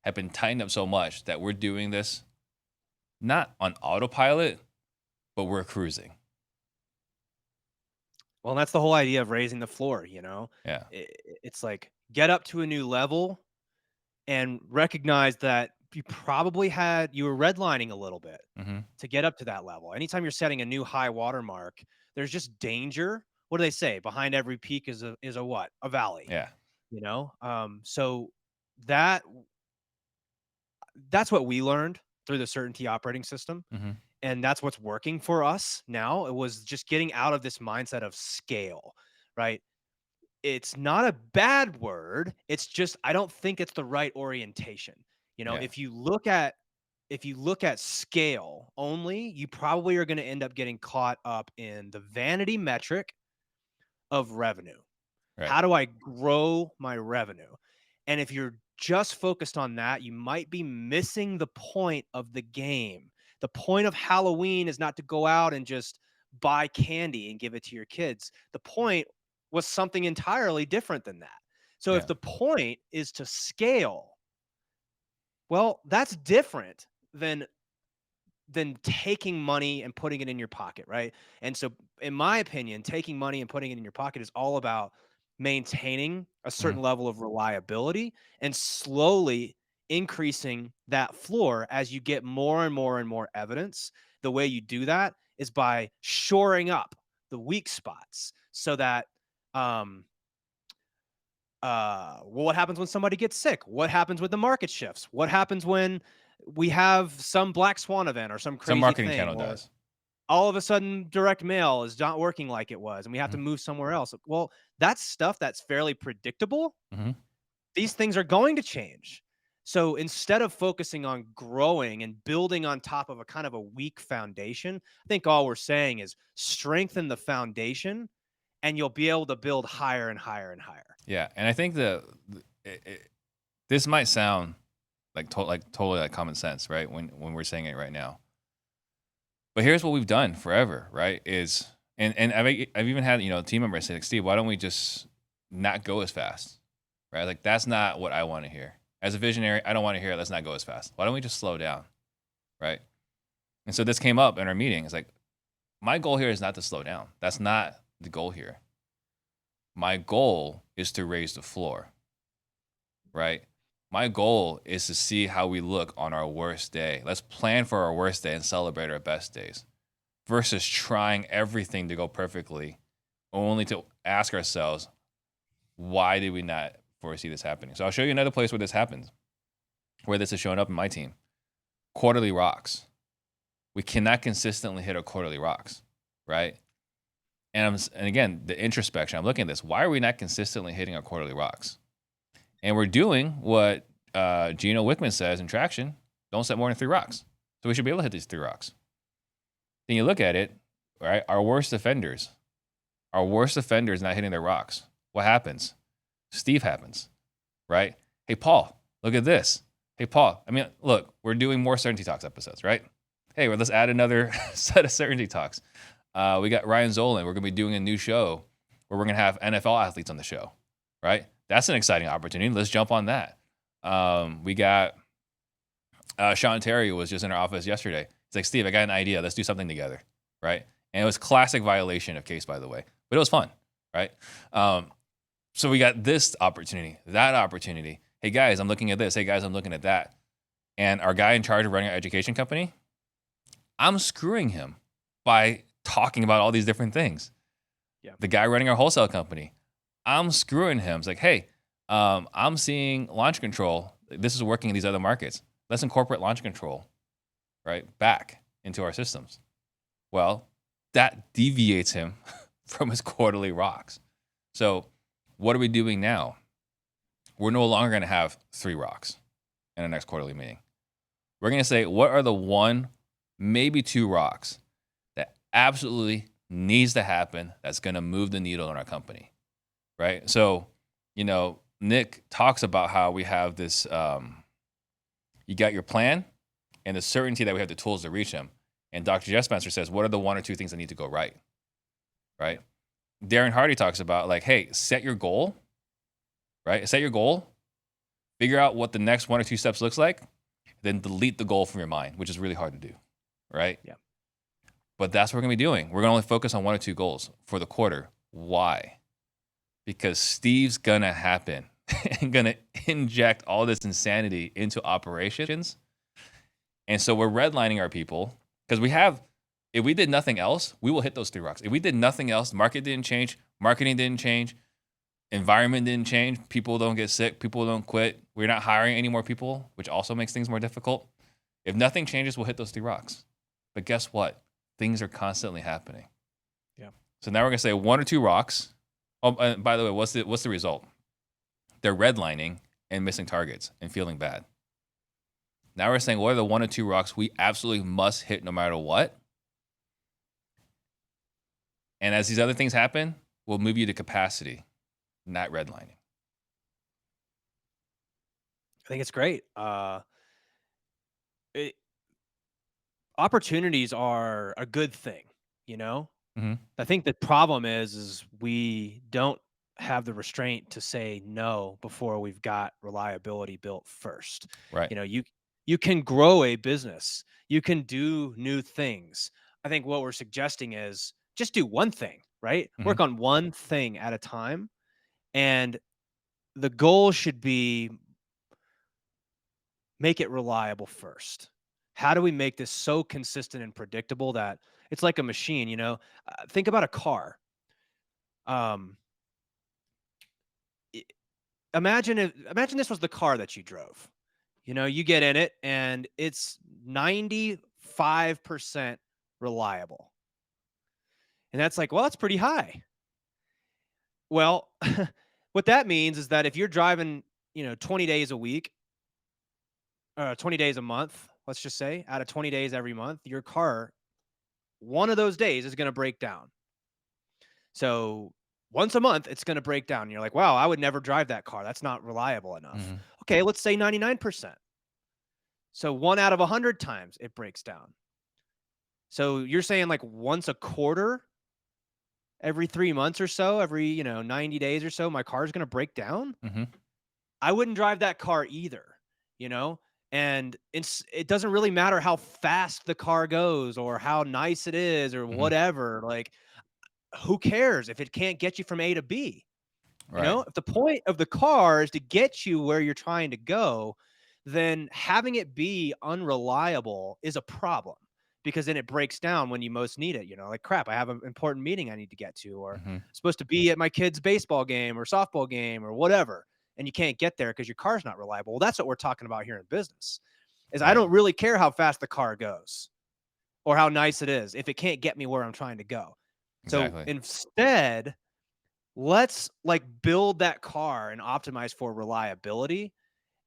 Speaker 1: have been tightened up so much that we're doing this not on autopilot, but we're cruising.
Speaker 2: Well, that's the whole idea of raising the floor.
Speaker 1: Yeah.
Speaker 2: It's like, get up to a new level and recognize that you were redlining a little bit
Speaker 1: Mm-hmm.
Speaker 2: to get up to that level. Anytime you're setting a new high water mark, there's just danger. What do they say? Behind every peak is a what? A valley.
Speaker 1: Yeah.
Speaker 2: So that's what we learned through the Certainty operating system.
Speaker 1: Mm-hmm.
Speaker 2: And that's what's working for us now. It was just getting out of this mindset of scale, right? It's not a bad word. It's just, I don't think it's the right orientation.
Speaker 1: Yeah.
Speaker 2: If you look at scale only, you probably are going to end up getting caught up in the vanity metric of revenue.
Speaker 1: Right.
Speaker 2: How do I grow my revenue? And if you're just focused on that, you might be missing the point of the game. The point of Halloween is not to go out and just buy candy and give it to your kids. The point was something entirely different than that. So if the point is to scale, well, that's different than taking money and putting it in your pocket, right? And so, in my opinion, taking money and putting it in your pocket is all about maintaining a certain level of reliability and slowly increasing that floor as you get more and more and more evidence. The way you do that is by shoring up the weak spots so that what happens when somebody gets sick? What happens when the market shifts? What happens when we have some black swan event or some crazy
Speaker 1: marketing
Speaker 2: thing,
Speaker 1: channel
Speaker 2: or
Speaker 1: does.
Speaker 2: all of a sudden direct mail is not working like it was and we have to move somewhere else? Well, that's stuff that's fairly predictable.
Speaker 1: Mm-hmm.
Speaker 2: These things are going to change. So instead of focusing on growing and building on top of a kind of a weak foundation, I think all we're saying is strengthen the foundation and you'll be able to build higher and higher and higher.
Speaker 1: Yeah, and I think this might sound like totally like common sense, right? When we're saying it right now, but here's what we've done forever, right? And I've even had team members say, like, Steve, why don't we just not go as fast, right? Like, that's not what I want to hear. As a visionary, I don't want to hear, let's not go as fast. Why don't we just slow down, right? And so this came up in our meeting. It's like, my goal here is not to slow down. That's not the goal here. My goal is to raise the floor, right? My goal is to see how we look on our worst day. Let's plan for our worst day and celebrate our best days versus trying everything to go perfectly, only to ask ourselves, why did we not foresee this happening? So I'll show you another place where this happens, where this is showing up in my team. Quarterly rocks. We cannot consistently hit our quarterly rocks, right? And again, the introspection, I'm looking at this. Why are we not consistently hitting our quarterly rocks? And we're doing what Gino Wickman says in Traction, don't set more than 3 rocks. So we should be able to hit these 3 rocks. Then you look at it, right? Our worst offenders not hitting their rocks. What happens? Steve happens, right? Hey, Paul, look at this. Hey, Paul, I mean, look, we're doing more Certainty Talks episodes, right? Hey, well, let's add another set of Certainty Talks. We got Ryan Zolan. We're going to be doing a new show where we're going to have NFL athletes on the show, right? That's an exciting opportunity. Let's jump on that. We got Sean Terry was just in our office yesterday. It's like, Steve, I got an idea. Let's do something together, right? And it was classic violation of case, by the way, but it was fun, right? So we got this opportunity, that opportunity. Hey guys, I'm looking at this. Hey guys, I'm looking at that. And our guy in charge of running our education company, I'm screwing him by talking about all these different things.
Speaker 2: Yeah.
Speaker 1: The guy running our wholesale company, I'm screwing him. It's like, hey, I'm seeing launch control. This is working in these other markets. Let's incorporate launch control, right, back into our systems. Well, that deviates him from his quarterly rocks. So what are we doing now? We're no longer going to have 3 rocks in our next quarterly meeting. We're going to say, what are the 1, maybe 2 rocks that absolutely needs to happen that's going to move the needle in our company, right? So, Nick talks about how we have this, you got your plan and the certainty that we have the tools to reach them. And Dr. Jeff Spencer says, what are the 1 or 2 things that need to go right? Right? Darren Hardy talks about like, hey, set your goal, right? Set your goal, figure out what the next 1 or 2 steps looks like, then delete the goal from your mind, which is really hard to do, right?
Speaker 2: Yeah.
Speaker 1: But that's what we're going to be doing. We're going to only focus on 1 or 2 goals for the quarter. Why? Because Steve's going to happen and going to inject all this insanity into operations. And so we're redlining our people because if we did nothing else, we will hit those 3 rocks. If we did nothing else, market didn't change, marketing didn't change, environment didn't change, people don't get sick, people don't quit, we're not hiring any more people, which also makes things more difficult. If nothing changes, we'll hit those 3 rocks. But guess what? Things are constantly happening.
Speaker 2: Yeah.
Speaker 1: So now we're going to say 1 or 2 rocks. Oh, and by the way, what's the result? They're redlining and missing targets and feeling bad. Now we're saying, what are the 1 or 2 rocks we absolutely must hit no matter what? And as these other things happen, we'll move you to capacity, not redlining.
Speaker 2: I think it's great. Opportunities are a good thing,
Speaker 1: Mm-hmm.
Speaker 2: I think the problem is we don't have the restraint to say no before we've got reliability built first.
Speaker 1: Right.
Speaker 2: You can grow a business. You can do new things. I think what we're suggesting is just do one thing, right?
Speaker 1: Mm-hmm.
Speaker 2: Work on one thing at a time. And the goal should be make it reliable first. How do we make this so consistent and predictable that it's like a machine, think about a car. Um, i- imagine this was the car that you drove. You get in it and it's 95% reliable. And that's like, well, that's pretty high. Well, what that means is that if you're driving, 20 days a week, 20 days a month, let's just say, out of 20 days every month, your car, one of those days is going to break down. So once a month, it's going to break down. And you're like, wow, I would never drive that car. That's not reliable enough.
Speaker 1: Mm-hmm.
Speaker 2: Okay, let's say 99%. So 1 out of 100 times it breaks down. So you're saying like once a quarter, every 3 months or so, every, 90 days or so, my car is going to break down.
Speaker 1: Mm-hmm.
Speaker 2: I wouldn't drive that car either, and it doesn't really matter how fast the car goes or how nice it is or whatever. Like, who cares if it can't get you from A to B?
Speaker 1: Right.
Speaker 2: If the point of the car is to get you where you're trying to go, then having it be unreliable is a problem because then it breaks down when you most need it. Like, crap, I have an important meeting I need to get to, or
Speaker 1: Mm-hmm.
Speaker 2: supposed to be at my kid's baseball game or softball game or whatever. And you can't get there because your car's not reliable. Well, that's what we're talking about here in business is I
Speaker 1: Right.
Speaker 2: don't really care how fast the car goes or how nice it is if it can't get me where I'm trying to go. So
Speaker 1: Exactly.
Speaker 2: instead, let's build that car and optimize for reliability.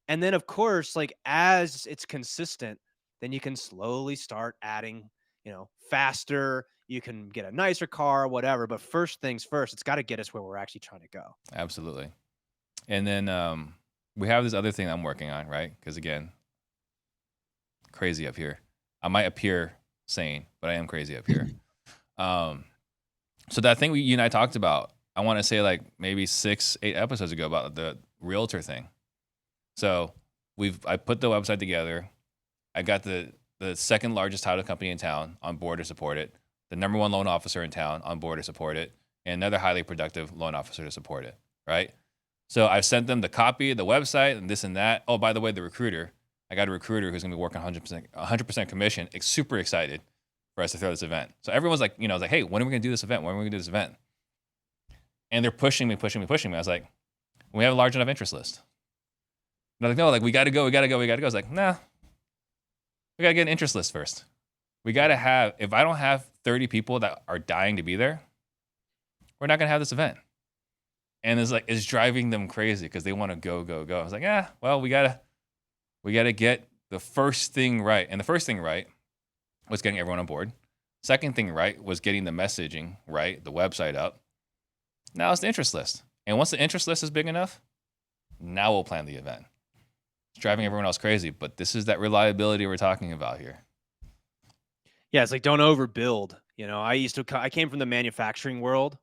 Speaker 2: And then of course, as it's consistent, then you can slowly start adding, faster, you can get a nicer car, whatever. But first things first, it's got to get us where we're actually trying to go.
Speaker 1: Absolutely. And then we have this other thing I'm working on, right? Because again, crazy up here. I might appear sane, but I am crazy up here. So that thing you and I talked about, I want to say maybe 6-8 episodes ago about the realtor thing. So I put the website together. I got the second largest title company in town on board to support it, the #1 loan officer in town on board to support it, and another highly productive loan officer to support it, right? So I've sent them the copy, the website, and this and that. Oh, by the way, the recruiter. I got a recruiter who's gonna be working 100% commission. Super excited for us to throw this event. So everyone's like, I was like, hey, when are we gonna do this event? When are we gonna do this event? And they're pushing me. I was like, we have a large enough interest list. They're like, no, like we gotta go. I was like, nah, we gotta get an interest list first. We gotta have. If I don't have 30 people that are dying to be there, we're not gonna have this event. And it's driving them crazy because they want to go. I was like, well, we gotta get the first thing right. And the first thing right was getting everyone on board. Second thing right was getting the messaging right, the website up. Now it's the interest list. And once the interest list is big enough, now we'll plan the event. It's driving everyone else crazy, but this is that reliability we're talking about here.
Speaker 2: Yeah, it's like don't overbuild. I came from the manufacturing world,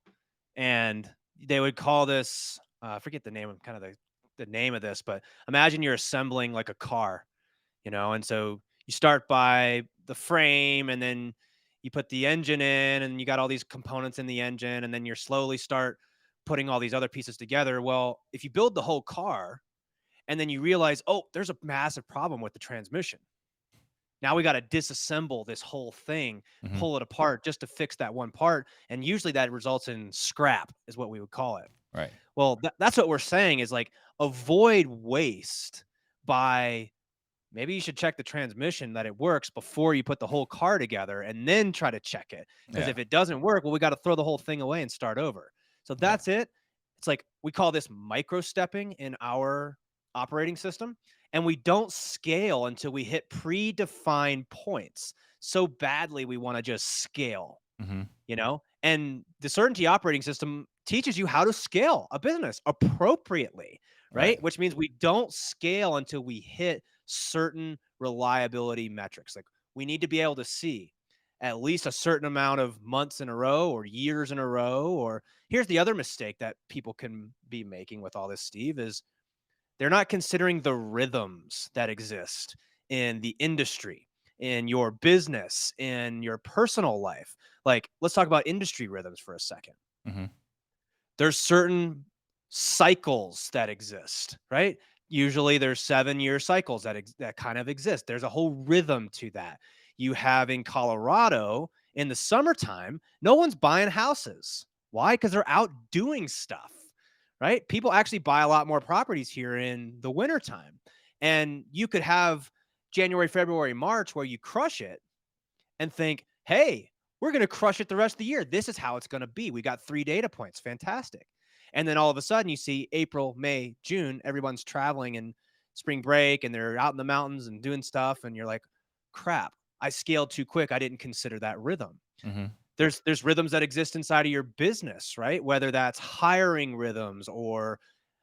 Speaker 2: and they would call this I forget the name of kind of the name of this, but imagine you're assembling like a car, and so you start by the frame, and then you put the engine in, and you got all these components in the engine, and then you slowly start putting all these other pieces together. Well, if you build the whole car and then you realize, oh, there's a massive problem with the transmission. Now we got to disassemble this whole thing,
Speaker 1: Mm-hmm.
Speaker 2: pull it apart just to fix that one part. And usually that results in scrap, is what we would call it.
Speaker 1: Right.
Speaker 2: Well, that's what we're saying is like avoid waste by maybe you should check the transmission that it works before you put the whole car together and then try to check it. Because
Speaker 1: Yeah.
Speaker 2: if it doesn't work, well, we got to throw the whole thing away and start over. So
Speaker 1: Yeah.
Speaker 2: that's it. It's like we call this micro stepping in our operating system. And we don't scale until we hit predefined points so badly we want to just scale,
Speaker 1: Mm-hmm.
Speaker 2: And the Certainty operating system teaches you how to scale a business appropriately, right?
Speaker 1: Right.
Speaker 2: Which means we don't scale until we hit certain reliability metrics. Like we need to be able to see at least a certain amount of months in a row or years in a row. Or here's the other mistake that people can be making with all this, Steve, is they're not considering the rhythms that exist in the industry, in your business, in your personal life. Like, let's talk about industry rhythms for a second.
Speaker 1: Mm-hmm.
Speaker 2: There's certain cycles that exist, right? Usually there's 7-year cycles that kind of exist. There's a whole rhythm to that. You have in Colorado in the summertime, no one's buying houses. Why? Because they're out doing stuff, right? People actually buy a lot more properties here in the wintertime. And you could have January, February, March where you crush it and think, hey, we're going to crush it the rest of the year. This is how it's going to be. We got 3 data points. Fantastic. And then all of a sudden you see April, May, June, everyone's traveling and spring break and they're out in the mountains and doing stuff. And you're like, crap, I scaled too quick. I didn't consider that rhythm.
Speaker 1: Mm-hmm.
Speaker 2: There's rhythms that exist inside of your business, right? Whether that's hiring rhythms or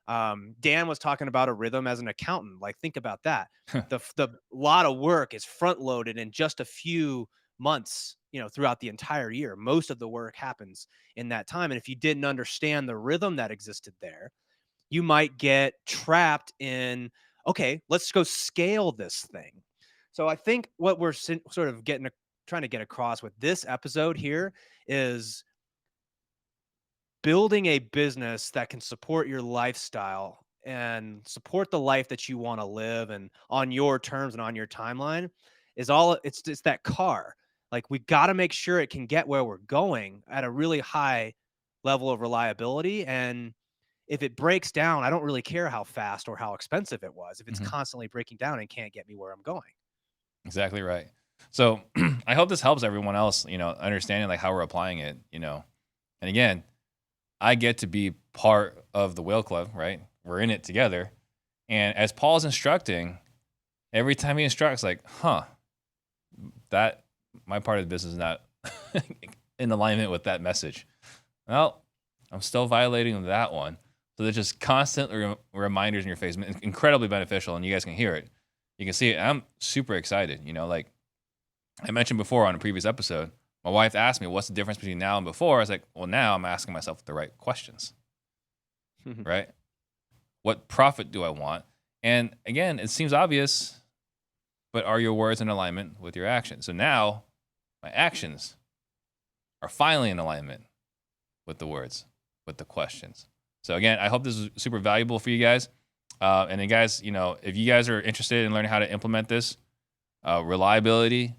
Speaker 2: Dan was talking about a rhythm as an accountant. Like, think about that. The lot of work is front loaded in just a few months, throughout the entire year. Most of the work happens in that time. And if you didn't understand the rhythm that existed there, you might get trapped in, okay, let's go scale this thing. So I think what we're sort of trying to get across with this episode here is building a business that can support your lifestyle and support the life that you want to live and on your terms and on your timeline is all it's that car. Like we got to make sure it can get where we're going at a really high level of reliability. And if it breaks down, I don't really care how fast or how expensive it was. If it's
Speaker 1: Mm-hmm.
Speaker 2: constantly breaking down and can't get me where I'm going.
Speaker 1: Exactly right. So I hope this helps everyone else, understanding like how we're applying it, And again, I get to be part of the whale club, right? We're in it together. And as Paul's instructing, every time he instructs, like, that my part of the business is not in alignment with that message. Well, I'm still violating that one. So there's just constant reminders in your face, incredibly beneficial, and you guys can hear it. You can see it. I'm super excited. Like I mentioned before on a previous episode, my wife asked me, what's the difference between now and before? I was like, well, now I'm asking myself the right questions, right? What profit do I want? And again, it seems obvious, but are your words in alignment with your actions? So now my actions are finally in alignment with the words, with the questions. So again, I hope this is super valuable for you guys. And then guys, if you guys are interested in learning how to implement this, reliability,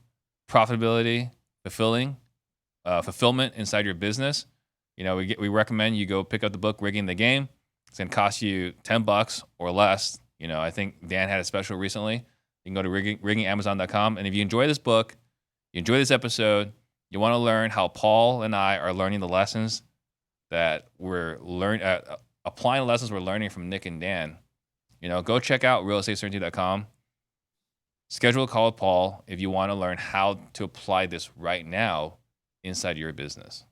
Speaker 1: profitability, fulfillment inside your business, we recommend you go pick up the book Rigging the Game. It's gonna cost you $10 or less. I think Dan had a special recently. You can go to riggingamazon.com. And if you enjoy this book, you enjoy this episode, you want to learn how Paul and I are learning the lessons that applying the lessons we're learning from Nick and Dan, go check out realestatecertainty.com. Schedule a call with Paul if you want to learn how to apply this right now inside your business.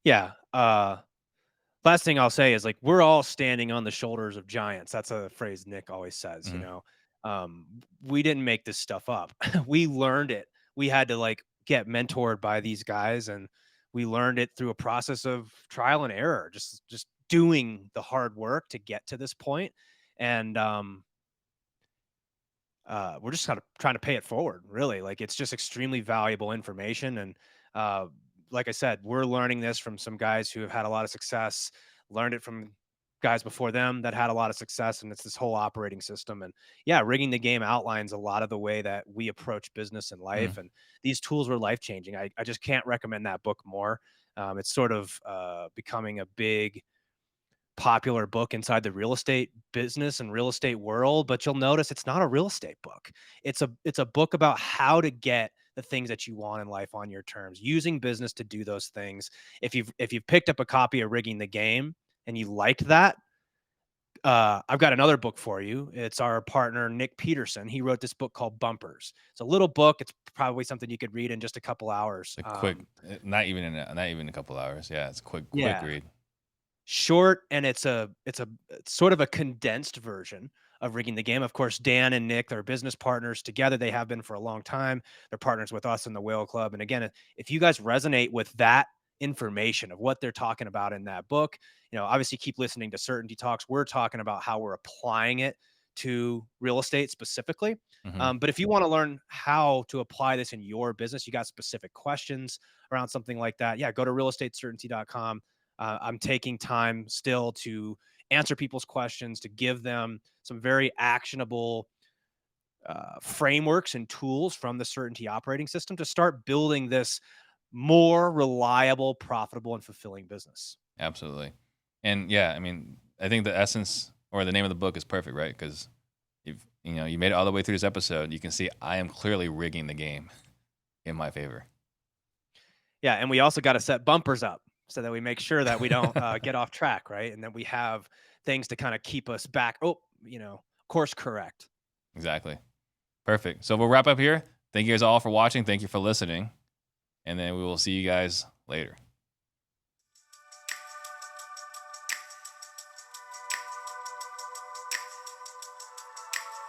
Speaker 2: Yeah. Last thing I'll say is, like, we're all standing on the shoulders of giants. That's a phrase Nick always says, we didn't make this stuff up. We learned it. We had to get mentored by these guys, and we learned it through a process of trial and error, just doing the hard work to get to this point. And we're just kind of trying to pay it forward, really. Like, it's just extremely valuable information. And like I said, we're learning this from some guys who have had a lot of success, learned it from guys before them that had a lot of success. And it's this whole operating system. And yeah, Rigging the Game outlines a lot of the way that we approach business and life. And these tools were life changing. I just can't recommend that book more. It's sort of becoming a big popular book inside the real estate business and real estate world, but you'll notice it's not a real estate book. It's a book about how to get the things that you want in life on your terms, using business to do those things. If you've picked up a copy of Rigging the Game and you liked that, I've got another book for you. It's our partner Nick Peterson. He wrote this book called Bumpers. It's a little book. It's probably something you could read in just a couple hours.
Speaker 1: A quick, not even a couple hours. Yeah, it's a quick
Speaker 2: Yeah.
Speaker 1: read.
Speaker 2: Short, and it's sort of a condensed version of Rigging the Game. Of course, Dan and Nick, they're business partners together. They have been for a long time. They're partners with us in the Whale Club. And again, if you guys resonate with that information of what they're talking about in that book, obviously keep listening to Certainty Talks. We're talking about how we're applying it to real estate specifically. But if you want to learn how to apply this in your business, you got specific questions around something like that, yeah, go to realestatecertainty.com. I'm taking time still to answer people's questions, to give them some very actionable frameworks and tools from the Certainty operating system to start building this more reliable, profitable, and fulfilling business.
Speaker 1: Absolutely. And yeah, I mean, I think the essence or the name of the book is perfect, right? Because you made it all the way through this episode. You can see I am clearly rigging the game in my favor.
Speaker 2: Yeah, and we also got to set bumpers up so that we make sure that we don't get off track, right? And then we have things to kind of keep us back. Course correct.
Speaker 1: Exactly. Perfect. So we'll wrap up here. Thank you guys all for watching. Thank you for listening. And then we will see you guys later.